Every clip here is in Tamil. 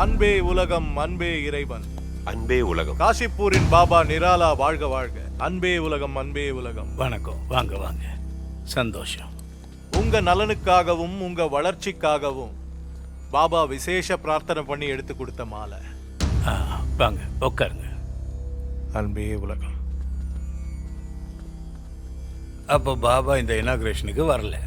அன்பே உலகம், அன்பே இறைவன், அன்பே உலகம். காசிப்பூரின் பாபா நிராலா வாழ்க வாழ்க. அன்பே உலகம், அன்பே உலகம். வணக்கம். வாங்க வாங்க. சந்தோஷம். உங்க நலனுக்காகவும் உங்க வளர்ச்சிக்காகவும் பாபா விசேஷ பிரார்த்தனை பண்ணி எடுத்து கொடுத்த மாலை. வாங்க உட்காருங்க. அன்பே உலகம். அப்போ பாபா இந்த இனாகிரேஷனுக்கு வரல.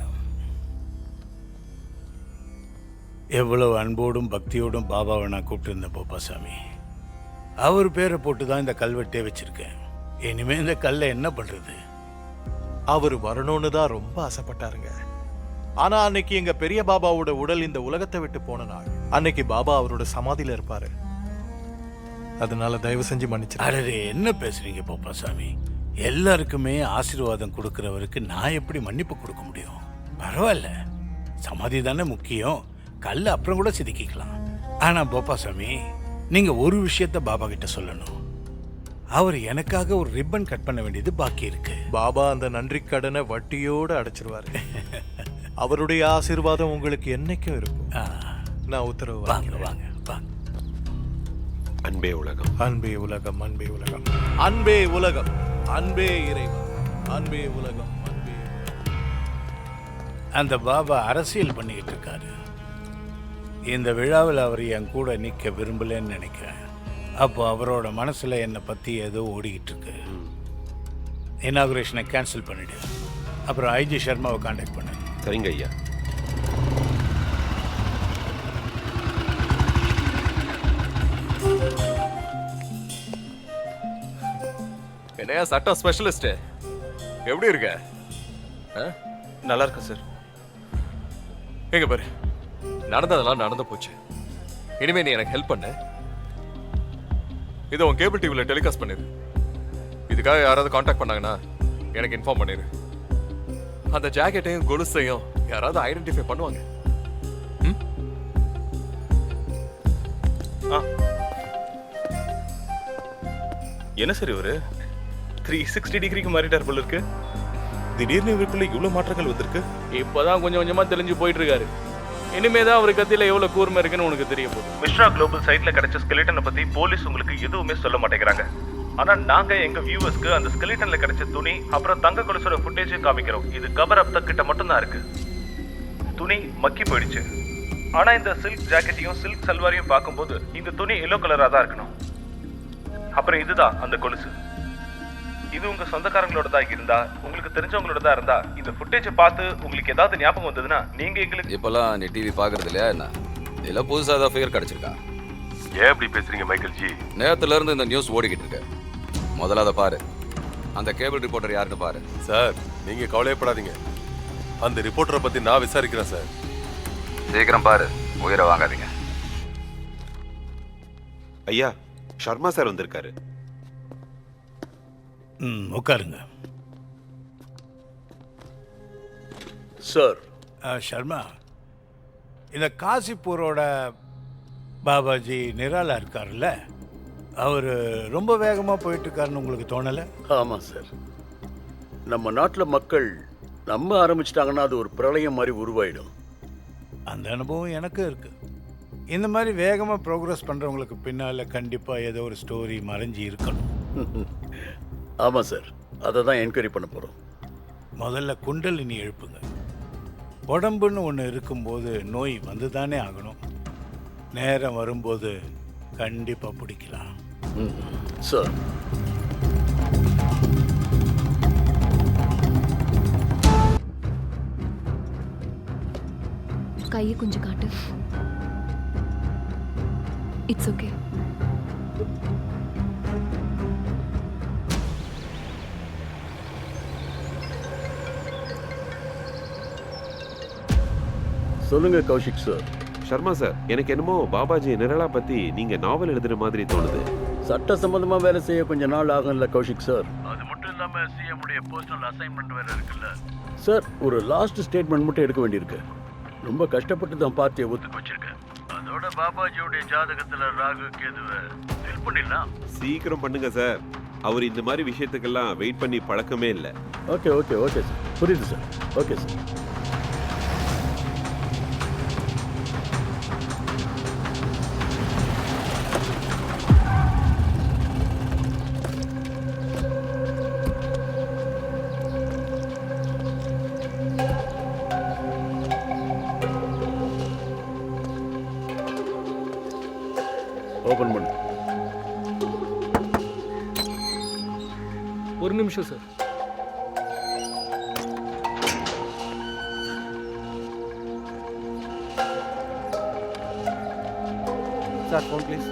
எவ்வளவு அன்போடும் பக்தியோடும் பாபாவை நான் கூப்பிட்டு போப்பாசாமி. அவர் பேரை போட்டு தான் இந்த கல்வெட்டே வச்சிருக்கேன். இனிமே இந்த கல்லை என்ன பண்றது? அவர் வரணும்னு தான் ரொம்ப ஆசைப்பட்டாருங்க. ஆனா அன்னைக்கு எங்க பெரிய பாபாவோட உடல் இந்த உலகத்தை விட்டு போன நாள். அன்னைக்கு பாபா அவரோட சமாதியில இருப்பாரு. அதனால தயவு செஞ்சு மன்னிச்சு. அடரே, என்ன பேசுறீங்க போப்பாசாமி? எல்லாருக்குமே ஆசீர்வாதம் கொடுக்கறவருக்கு நான் எப்படி மன்னிப்பு கொடுக்க முடியும்? பரவாயில்ல, சமாதி தானே முக்கியம். கல் அப்புறம் கூட சிதிக்கலாம். ஆனா போப்பாசாமி, நீங்க ஒரு விஷயத்த பாபா கிட்ட சொல்லணும். அவர் எனக்காக ஒரு ரிப்பன் கட் பண்ண வேண்டியது பாக்கி இருக்கு. பாபா அந்த நன்றி கடனை வட்டியோடு அடைச்சிருவாரு. அவருடைய ஆசீர்வாதம் உங்களுக்கு என்னைக்கும் இருக்கும். நான் உத்தரவு. வாங்க வாங்க வாங்க. அன்பே உலகம், அன்பே உலகம், அன்பே உலகம், அன்பே உலகம், அன்பே இறைவன், அன்பே உலகம், அன்பே. அந்த பாபா அரசியல் பண்ணிக்கிட்டு இருக்காரு. இந்த விழாவில் அவர் என் கூட நிற்க விரும்பலன்னு நினைக்கிறேன். அப்போ அவரோட மனசில் என்னை பற்றி ஏதோ ஓடிக்கிட்டு இருக்கு. இனாகுரேஷனை கேன்சல் பண்ணிவிடு. அப்புறம் ஐஜி சர்மாவை காண்டாக்ட் பண்ணு. சரிங்க ஐயா. என்னையா சட்டம் ஸ்பெஷலிஸ்ட், எப்படி இருக்க? நல்லா இருக்கேன் சார். எங்க பாரு, நடந்ததெல்லாம் நடந்து போச்சு. இனிமே நீ எனக்கு ஹெல்ப் பண்ணு. இதை உன் கேபிள் டிவில டெலிகாஸ்ட் பண்ணிரு. இதுக்காக யாராவது காண்டாக்ட் பண்ணாங்கன்னா எனக்கு இன்ஃபார்ம் பண்ணிரு. அந்த ஜாக்கெட்டையும் கொலுசையும் யாராவது ஐடென்டிஃபை பண்ணுவாங்க. என்ன சார் இவரு 360 டிகிரிக்கு மாறிட்டார் போல இருக்கு. திடீர்னு இவருக்குள்ள இவ்வளவு மாற்றங்கள் வந்திருக்கு. இப்பதான் கொஞ்சம் கொஞ்சமா தெளிஞ்சு போயிட்டு இருக்காரு. இனிமேதான் அவர் கத்தியில எவ்வளவு கூர்மை இருக்குன்னு உனக்கு தெரிய போகுது. மிஸ்ரா குளோபல் சைட்ல கிடைச்ச ஸ்கெலிட்டனை பத்தி போலீஸ் உங்களுக்கு எதுவுமே சொல்ல மாட்டேங்கிறாங்க. ஆனா நாங்க எங்க வியூவர்ஸ்க்கு அந்த ஸ்கெலிட்டன்ல கிடைச்ச துணி அப்புறம் தங்க கொலுசோட ஃபுட்டேஜும் காமிக்கிறோம். இது கவர் அப் கிட்ட மட்டும் தான் இருக்கு. துணி மக்கி போயிடுச்சு. ஆனா இந்த சில்க் ஜாக்கெட்டையும் சில்க் சல்வாரையும் பார்க்கும்போது இந்த துணி எல்லோ கலரா தான் இருக்கணும். அப்புறம் இதுதான் அந்த கொலுசு. இது உங்க சொந்தக்காரங்களோட தான் இருந்தா, உங்களுக்கு தெரிஞ்சவங்களோட தான் இருந்தா, இந்த ஃபுட்டேஜை பார்த்து உங்களுக்கு ஏதாவது ஞாபகம் வந்ததுன்னா நீங்க எங்களுக்கு. இப்பெல்லாம் நீ டிவி பாக்குறது இல்லையா என்ன? இல்ல புதுசா ஏதாவது ஃபிகர் கிடைச்சிருக்கா? ஏன் அப்படி பேசுறீங்க மைக்கேல் ஜி? நேரத்துல இருந்து இந்த நியூஸ் ஓடிக்கிட்டு இருக்கு. முதல்ல அதை பாரு. அந்த கேபிள் ரிப்போர்ட்டர் யாருன்னு பாரு. சார், நீங்க கவலையப்படாதீங்க. அந்த ரிப்போர்ட்டரை பத்தி நான் விசாரிக்கிறேன் சார். சீக்கிரம் பாரு, உயிரை வாங்காதீங்க. ஐயா, சர்மா சார் வந்திருக்காரு. உட்காருங்க சார். சர்மா, இந்த காசிப்பூரோட பாபாஜி நிராலா இருக்காருல்ல, அவர் ரொம்ப வேகமாக போயிட்டு இருக்காருன்னு உங்களுக்கு தோணலை? ஆமாம் சார். நம்ம நாட்டில் மக்கள் நம்ப ஆரம்பிச்சிட்டாங்கன்னா அது ஒரு பிரளயம் மாதிரி உருவாயிடும். அந்த அனுபவம் எனக்கும் இருக்கு. இந்த மாதிரி வேகமாக ப்ரோக்ரஸ் பண்ணுறவங்களுக்கு பின்னால் கண்டிப்பாக ஏதோ ஒரு ஸ்டோரி மறைஞ்சி இருக்கணும். ஆமாம் சார், அதை தான் என்கொயரி பண்ண போகிறோம். முதல்ல குண்டலினி எழுப்புங்க. உடம்புன்னு ஒன்று இருக்கும்போது நோய் வந்து தானே ஆகணும். நேரம் வரும்போது கண்டிப்பாக பிடிக்கலாம். சார், கையை கொஞ்சம் காட்டு. It's okay. சொல்லுங்க கௌஷிக் சார். சர்மா சார், எனக்கு என்னமோ பாபாஜி நிரலா பத்தி நீங்க நாவல் எழுதுற மாதிரி தோணுது. சட்ட சம்பந்தமா வேலை செய்ய கொஞ்ச நாள் ஆகும்ல கௌஷிக் சார். அது மட்டும் இல்லாம சிஎம் உடைய பர்சனல் அசைன்மெண்ட் வேற இருக்குல்ல சார். ஒரு லாஸ்ட் ஸ்டேட்மெண்ட் மட்டும் எடுக்க வேண்டியிருக்கு. ரொம்ப கஷ்டப்பட்டு தான் பார்ட்டியை ஒத்துக்க வச்சிருக்கேன். அதோட பாபாஜியோட ஜாதகத்துல ராகு கேதுவை ஃபில் பண்ணிடலாம். சீக்கிரம் பண்ணுங்க சார். அவர் இந்த மாதிரி விஷயத்துக்கெல்லாம் வெயிட் பண்ணி பழக்கமே இல்லை. ஓகே ஓகே ஓகே சார், புரியுது சார். Okay sir. ஓபன் பண்ணு. ஒரு நிமிஷம் சார். Sir phone please.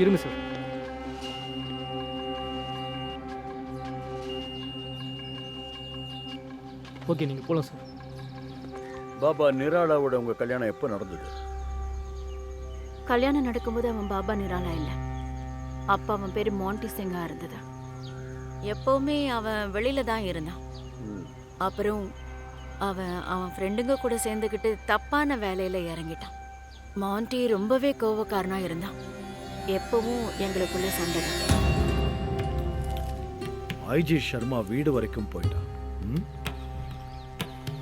இருங்க சார். ஓகே, நீங்கள் போகலாம் சார். பாபா நிராலாவோட உங்க கல்யாணம் எப்போ நடந்தது? கல்யாணம் நடக்கும்போது அவன் பாபா நிராலா இல்லை. அப்பா அவன் பேர் மாண்டி சிங்கா இருந்தது. எப்பவுமே அவன் வெளியில தான் இருந்தான். அப்புறம் அவன் ஃப்ரெண்டுங்க கூட சேர்ந்துக்கிட்டு தப்பான வேலையில இறங்கிட்டான். மாண்டி ரொம்பவே கோவக்காரனா இருந்தான். எப்பவும் எங்களுக்குள்ள சண்டை. ஐஜி சர்மா வீடு வரைக்கும் போயிட்டான்.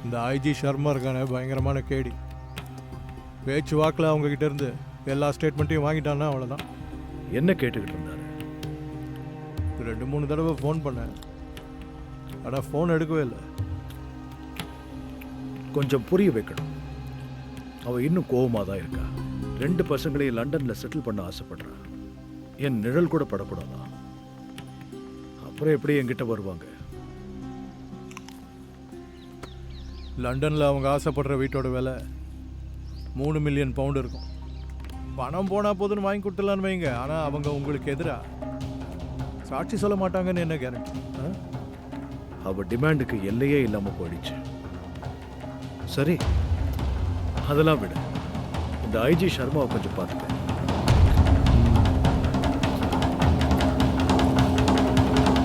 இந்த ஐஜி சர்மா இருக்கானே பயங்கரமான கேடி. பேச்சு வாக்கில் அவங்க கிட்ட இருந்து எல்லா ஸ்டேட்மெண்ட்டையும் வாங்கிட்டான்னா அவ்வளோதான். என்ன கேட்டுக்கிட்டு இருந்தாரு? 2-3 தடவை ஃபோன் பண்ணேன், ஆனால் ஃபோன் எடுக்கவே இல்லை. கொஞ்சம் புரிய வைக்கணும். அவ இன்னும் கோவமாக தான் இருக்கா. 2 பசங்களையும் லண்டனில் செட்டில் பண்ண ஆசைப்படுறான். என் நிழல் கூட படக்கூடாதா? அப்புறம் எப்படி என்கிட்ட வருவாங்க? லண்டனில் அவங்க ஆசைப்படுற வீட்டோட விலை 3 மில்லியன் பவுண்டு இருக்கும். பணம் போனால் போதுன்னு வாங்கி கொடுத்துடலான்னு வைங்க, ஆனால் அவங்க உங்களுக்கு எதிராக சாட்சி சொல்ல மாட்டாங்கன்னு என்ன கேரண்டி? அவ டிமாண்டுக்கு எல்லையே இல்லாமல் போயிடுச்சு. சரி, அதெல்லாம் விட இந்த ஐஜி சர்மாவை கொஞ்சம் பார்த்துக்க.